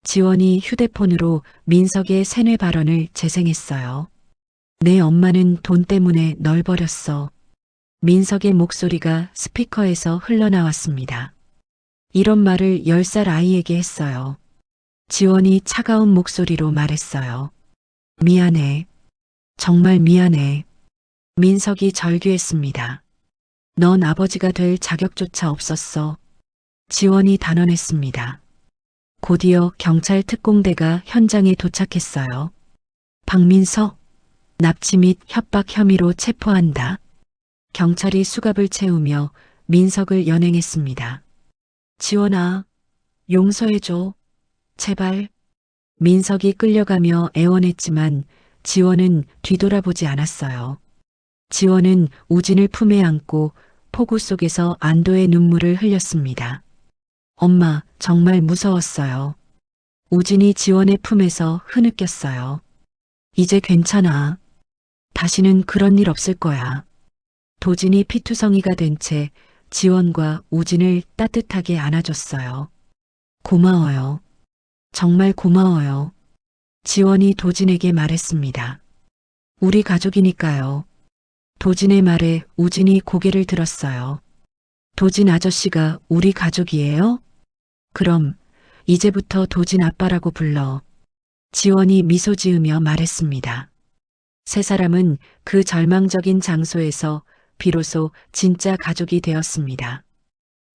지원이 휴대폰으로 민석의 세뇌 발언을 재생했어요. 내 엄마는 돈 때문에 널 버렸어. 민석의 목소리가 스피커에서 흘러나왔습니다. 이런 말을 10살 아이에게 했어요. 지원이 차가운 목소리로 말했어요. 미안해. 정말 미안해. 민석이 절규했습니다. 넌 아버지가 될 자격조차 없었어. 지원이 단언했습니다. 곧이어 경찰 특공대가 현장에 도착했어요. 박민석, 납치 및 협박 혐의로 체포한다. 경찰이 수갑을 채우며 민석을 연행했습니다. 지원아, 용서해줘. 제발. 민석이 끌려가며 애원했지만 지원은 뒤돌아보지 않았어요. 지원은 우진을 품에 안고 폭우 속에서 안도의 눈물을 흘렸습니다. 엄마, 정말 무서웠어요. 우진이 지원의 품에서 흐느꼈어요. 이제 괜찮아. 다시는 그런 일 없을 거야. 도진이 피투성이가 된 채 지원과 우진을 따뜻하게 안아줬어요. 고마워요. 정말 고마워요. 지원이 도진에게 말했습니다. 우리 가족이니까요. 도진의 말에 우진이 고개를 들었어요. 도진 아저씨가 우리 가족이에요? 그럼 이제부터 도진 아빠라고 불러. 지원이 미소 지으며 말했습니다. 세 사람은 그 절망적인 장소에서 비로소 진짜 가족이 되었습니다.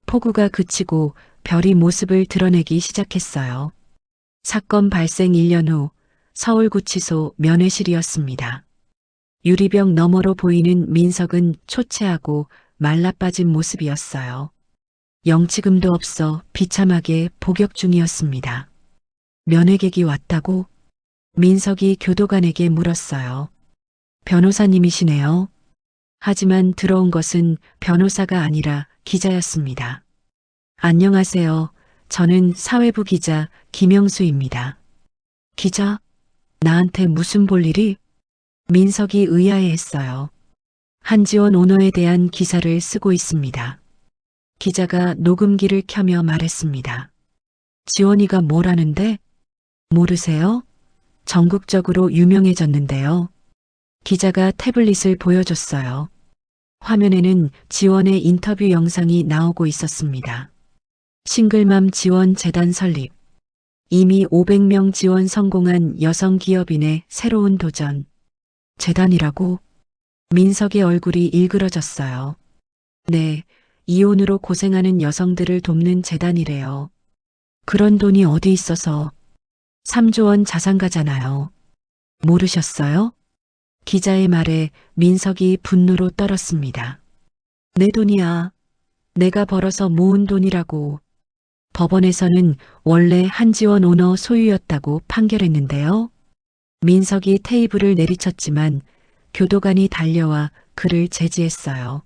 폭우가 그치고 별이 모습을 드러내기 시작했어요. 사건 발생 1년 후 서울구치소 면회실이었습니다. 유리병 너머로 보이는 민석은 초췌하고 말라빠진 모습이었어요. 영치금도 없어 비참하게 복역 중이었습니다. 면회객이 왔다고? 민석이 교도관에게 물었어요. 변호사님이시네요. 하지만 들어온 것은 변호사가 아니라 기자였습니다. 안녕하세요. 저는 사회부 기자 김영수입니다. 기자? 나한테 무슨 볼일이? 민석이 의아해했어요. 한지원 오너에 대한 기사를 쓰고 있습니다. 기자가 녹음기를 켜며 말했습니다. 지원이가 뭐라는데? 모르세요? 전국적으로 유명해졌는데요. 기자가 태블릿을 보여줬어요. 화면에는 지원의 인터뷰 영상이 나오고 있었습니다. 싱글맘 지원 재단 설립. 이미 500명 지원 성공한 여성 기업인의 새로운 도전. 재단이라고? 민석의 얼굴이 일그러졌어요. 네, 이혼으로 고생하는 여성들을 돕는 재단이래요. 그런 돈이 어디 있어서. 3조 원 자산가잖아요. 모르셨어요? 기자의 말에 민석이 분노로 떨었습니다. 내 돈이야. 내가 벌어서 모은 돈이라고. 법원에서는 원래 한지원 오너 소유였다고 판결했는데요. 민석이 테이블을 내리쳤지만 교도관이 달려와 그를 제지했어요.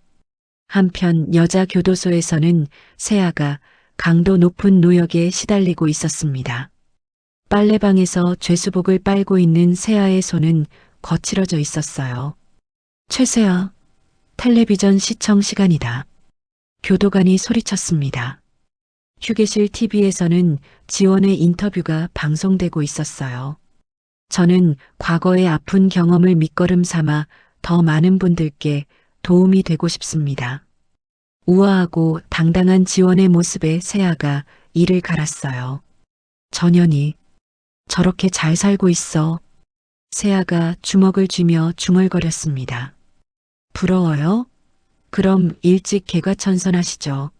한편 여자 교도소에서는 세아가 강도 높은 노역에 시달리고 있었습니다. 빨래방에서 죄수복을 빨고 있는 세아의 손은 거칠어져 있었어요. 최세아, 텔레비전 시청 시간이다. 교도관이 소리쳤습니다. 휴게실 TV에서는 지원의 인터뷰가 방송되고 있었어요. 저는 과거의 아픈 경험을 밑거름 삼아 더 많은 분들께 도움이 되고 싶습니다. 우아하고 당당한 지원의 모습에 세아가 이를 갈았어요. 전현이 저렇게 잘 살고 있어. 세아가 주먹을 쥐며 중얼거렸습니다. 부러워요? 그럼 일찍 개과천선하시죠.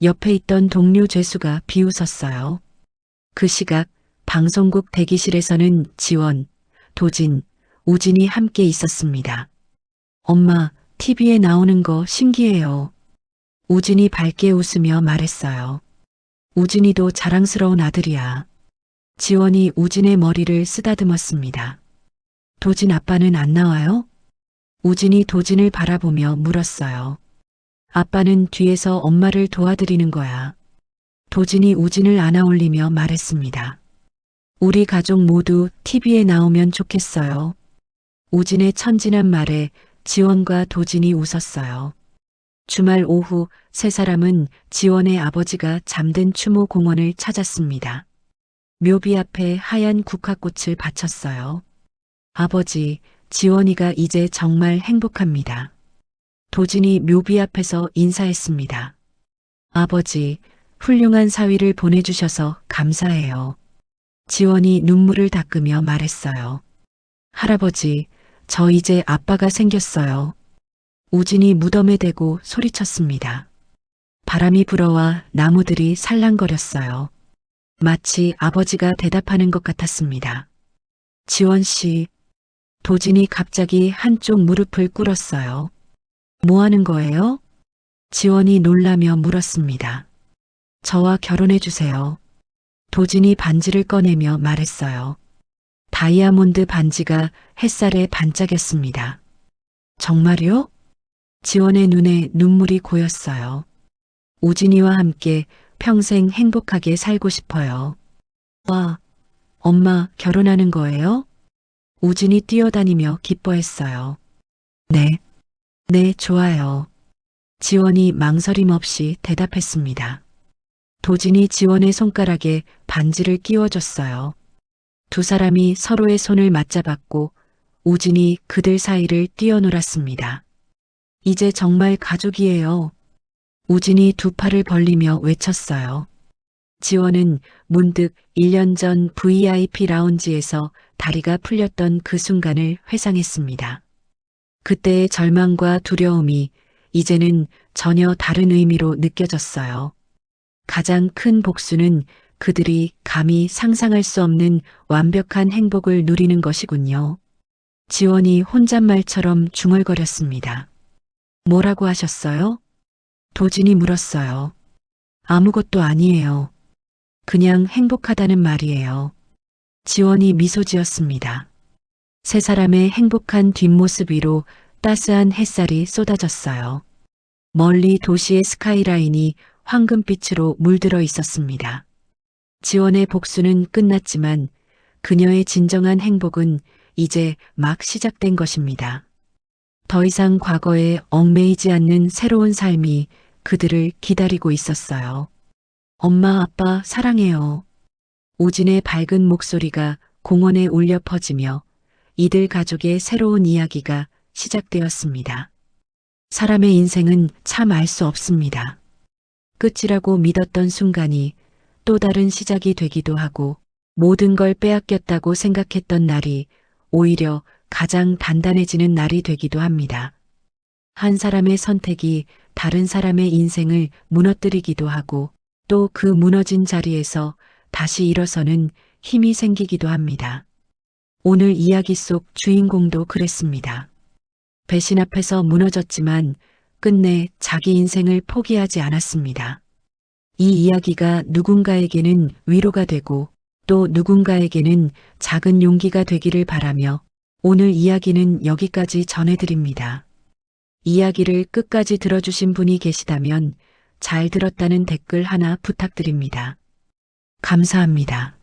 옆에 있던 동료 죄수가 비웃었어요. 그 시각 방송국 대기실에서는 지원, 도진, 우진이 함께 있었습니다. 엄마, TV에 나오는 거 신기해요. 우진이 밝게 웃으며 말했어요. 우진이도 자랑스러운 아들이야. 지원이 우진의 머리를 쓰다듬었습니다. 도진 아빠는 안 나와요? 우진이 도진을 바라보며 물었어요. 아빠는 뒤에서 엄마를 도와드리는 거야. 도진이 우진을 안아올리며 말했습니다. 우리 가족 모두 TV에 나오면 좋겠어요. 우진의 천진한 말에 지원과 도진이 웃었어요. 주말 오후 세 사람은 지원의 아버지가 잠든 추모 공원을 찾았습니다. 묘비 앞에 하얀 국화꽃을 바쳤어요. 아버지, 지원이가 이제 정말 행복합니다. 도진이 묘비 앞에서 인사했습니다. 아버지, 훌륭한 사위를 보내주셔서 감사해요. 지원이 눈물을 닦으며 말했어요. 할아버지, 저 이제 아빠가 생겼어요. 우진이 무덤에 대고 소리쳤습니다. 바람이 불어와 나무들이 살랑거렸어요. 마치 아버지가 대답하는 것 같았습니다. 지원 씨, 도진이 갑자기 한쪽 무릎을 꿇었어요. 뭐 하는 거예요? 지원이 놀라며 물었습니다. 저와 결혼해 주세요. 도진이 반지를 꺼내며 말했어요. 다이아몬드 반지가 햇살에 반짝였습니다. 정말요? 지원의 눈에 눈물이 고였어요. 우진이와 함께 평생 행복하게 살고 싶어요. 와, 엄마 결혼하는 거예요? 우진이 뛰어다니며 기뻐했어요. 네, 네, 좋아요. 지원이 망설임 없이 대답했습니다. 도진이 지원의 손가락에 반지를 끼워줬어요. 두 사람이 서로의 손을 맞잡았고 우진이 그들 사이를 뛰어놀았습니다. 이제 정말 가족이에요. 우진이 두 팔을 벌리며 외쳤어요. 지원은 문득 1년 전 VIP 라운지에서 다리가 풀렸던 그 순간을 회상했습니다. 그때의 절망과 두려움이 이제는 전혀 다른 의미로 느껴졌어요. 가장 큰 복수는 그들이 감히 상상할 수 없는 완벽한 행복을 누리는 것이군요. 지원이 혼잣말처럼 중얼거렸습니다. 뭐라고 하셨어요? 도진이 물었어요. 아무것도 아니에요. 그냥 행복하다는 말이에요. 지원이 미소 지었습니다. 세 사람의 행복한 뒷모습 위로 따스한 햇살이 쏟아졌어요. 멀리 도시의 스카이라인이 황금빛으로 물들어 있었습니다. 지원의 복수는 끝났지만 그녀의 진정한 행복은 이제 막 시작된 것입니다. 더 이상 과거에 얽매이지 않는 새로운 삶이 그들을 기다리고 있었어요. 엄마, 아빠, 사랑해요. 우진의 밝은 목소리가 공원에 울려 퍼지며 이들 가족의 새로운 이야기가 시작되었습니다. 사람의 인생은 참 알 수 없습니다. 끝이라고 믿었던 순간이 또 다른 시작이 되기도 하고 모든 걸 빼앗겼다고 생각했던 날이 오히려 가장 단단해지는 날이 되기도 합니다. 한 사람의 선택이 다른 사람의 인생을 무너뜨리기도 하고 또 그 무너진 자리에서 다시 일어서는 힘이 생기기도 합니다. 오늘 이야기 속 주인공도 그랬습니다. 배신 앞에서 무너졌지만 끝내 자기 인생을 포기하지 않았습니다. 이 이야기가 누군가에게는 위로가 되고 또 누군가에게는 작은 용기가 되기를 바라며 오늘 이야기는 여기까지 전해드립니다. 이야기를 끝까지 들어주신 분이 계시다면 잘 들었다는 댓글 하나 부탁드립니다. 감사합니다.